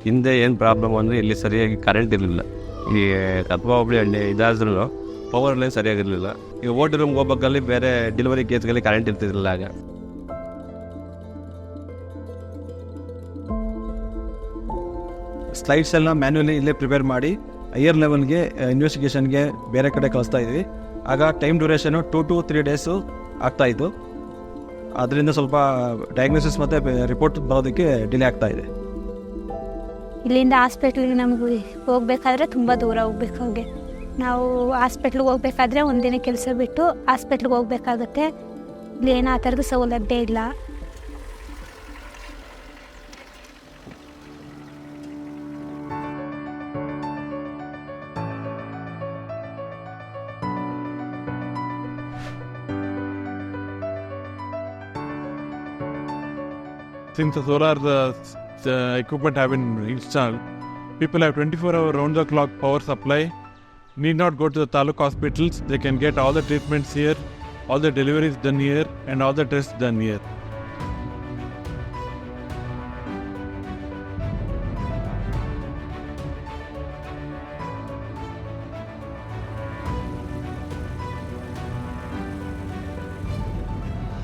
ಹಿಂದೆ ಏನು ಪ್ರಾಬ್ಲಮ್ ಅಂದರೆ ಇಲ್ಲಿ ಸರಿಯಾಗಿ ಕರೆಂಟ್ ಇರಲಿಲ್ಲ. ಈ ಕತ್ವಾ ಹೋಬಳಿ ಹಳ್ಳಿ ಇದಾದ್ರೂ ಪವರ್ ಲೈನ್ ಸರಿಯಾಗಿರಲಿಲ್ಲ. ಈಗ ಓಟಿ ರೂಮ್ಗೆ ಹೋಗ್ಬೇಕಲ್ಲಿ ಬೇರೆ ಡೆಲಿವರಿ ಕೇಸ್ಗಳಿಗೆ ಕರೆಂಟ್ ಇರ್ತಿರಲಿಲ್ಲ. ಆಗ ಸ್ಲೈಡ್ಸ್ ಎಲ್ಲ ಮ್ಯಾನ್ಯುವಲಿ ಇಲ್ಲೇ ಪ್ರಿಪೇರ್ ಮಾಡಿ ಹೈಯರ್ ಲೆವೆಲ್ಗೆ ಇನ್ವೆಸ್ಟಿಗೇಷನ್ಗೆ ಬೇರೆ ಕಡೆ ಕಳಿಸ್ತಾ ಇದ್ವಿ. ಆಗ ಟೈಮ್ ಡ್ಯೂರೇಷನು 2 to 3 ಡೇಸು ಆಗ್ತಾಯಿತ್ತು. ಅದರಿಂದ ಸ್ವಲ್ಪ ಡಯಾಗ್ನೋಸಿಸ್ ಮತ್ತು ರಿಪೋರ್ಟ್ ಬರೋದಕ್ಕೆ ಡಿಲೇ ಆಗ್ತಾಯಿದೆ. ಇಲ್ಲಿಂದ ಹಾಸ್ಪಿಟ್ಲಿಗೆ ನಮಗೆ ಹೋಗ್ಬೇಕಾದ್ರೆ ತುಂಬ ದೂರ ಹೋಗ್ಬೇಕಾಗೆ. ನಾವು ಹಾಸ್ಪಿಟ್ಲಿಗೆ ಹೋಗ್ಬೇಕಾದ್ರೆ ಒಂದಿನ ಕೆಲಸ ಬಿಟ್ಟು ಹಾಸ್ಪಿಟ್ಲಿಗೆ ಹೋಗ್ಬೇಕಾಗತ್ತೆ. ಇಲ್ಲಿ ಏನೋ ಆ ಥರದ ಸೌಲಭ್ಯ ಇಲ್ಲ. Since the solar equipment have been installed, people have 24-hour round-the-clock power supply. Need not go to the taluk hospitals. They can get all the treatments here, all the deliveries done here, and all the tests done here.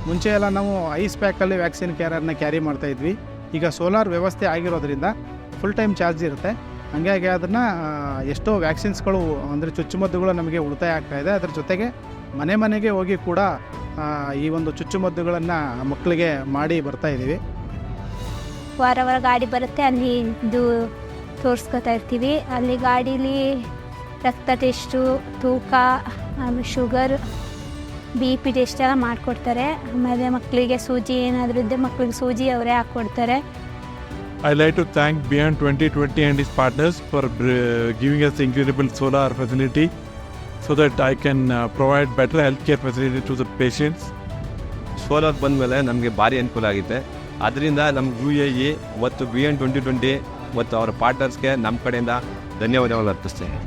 ಮುಂಚೆ ಎಲ್ಲ ನಾವು ice ಪ್ಯಾಕಲ್ಲಿ vaccine carry ಮಾಡ್ತಾಯಿದ್ವಿ. ಈಗ solar ವ್ಯವಸ್ಥೆ ಆಗಿರೋದ್ರಿಂದ full time charge ಇರುತ್ತೆ. ಹಾಗಾಗಿ ಅದನ್ನು ಎಷ್ಟೋ ವ್ಯಾಕ್ಸಿನ್ಸ್ಗಳು ಅಂದರೆ ಚುಚ್ಚುಮದ್ದುಗಳು ನಮಗೆ ಉಳಿತಾಯ ಆಗ್ತಾಯಿದೆ. ಅದರ ಜೊತೆಗೆ ಮನೆಗೆ ಹೋಗಿ ಕೂಡ ಈ ಒಂದು ಚುಚ್ಚುಮದ್ದುಗಳನ್ನು ಮಕ್ಕಳಿಗೆ ಮಾಡಿ ಬರ್ತಾಯಿದ್ದೀವಿ. ವಾರ ಗಾಡಿ ಬರುತ್ತೆ, ಅಲ್ಲಿ ಇದು ತೋರಿಸ್ಕೊತಾ ಇರ್ತೀವಿ. ಅಲ್ಲಿ ಗಾಡೀಲಿ ರಕ್ತ ಟೆಸ್ಟು, ತೂಕ, ಆಮೇಲೆ ಶುಗರ್, BP ಟೆಸ್ಟ್ ಎಲ್ಲ ಮಾಡಿಕೊಡ್ತಾರೆ. ಆಮೇಲೆ ಮಕ್ಕಳಿಗೆ ಸೂಜಿ ಏನಾದರೂ ಇದ್ದರೆ ಮಕ್ಕಳಿಗೆ ಸೂಜಿ ಅವರೇ ಹಾಕ್ಕೊಡ್ತಾರೆ. I'd like to thank Beyond 2020 and its partners for giving us incredible solar facility so that I can provide better healthcare facility to the patients. Solar ಬಂದ ಮೇಲೆ ನಮಗೆ ಭಾರಿ ಅನುಕೂಲ ಆಗಿದೆ. ಅದರಿಂದ ನಮ್ಮ UAE ಮತ್ತು Beyond 2020 ಮತ್ತು ಅವರ ಪಾರ್ಟ್ನರ್ಸ್ಗೆ ನಮ್ಮ ಕಡೆಯಿಂದ ಧನ್ಯವಾದಗಳು ಅರ್ಪಿಸ್ತೇನೆ.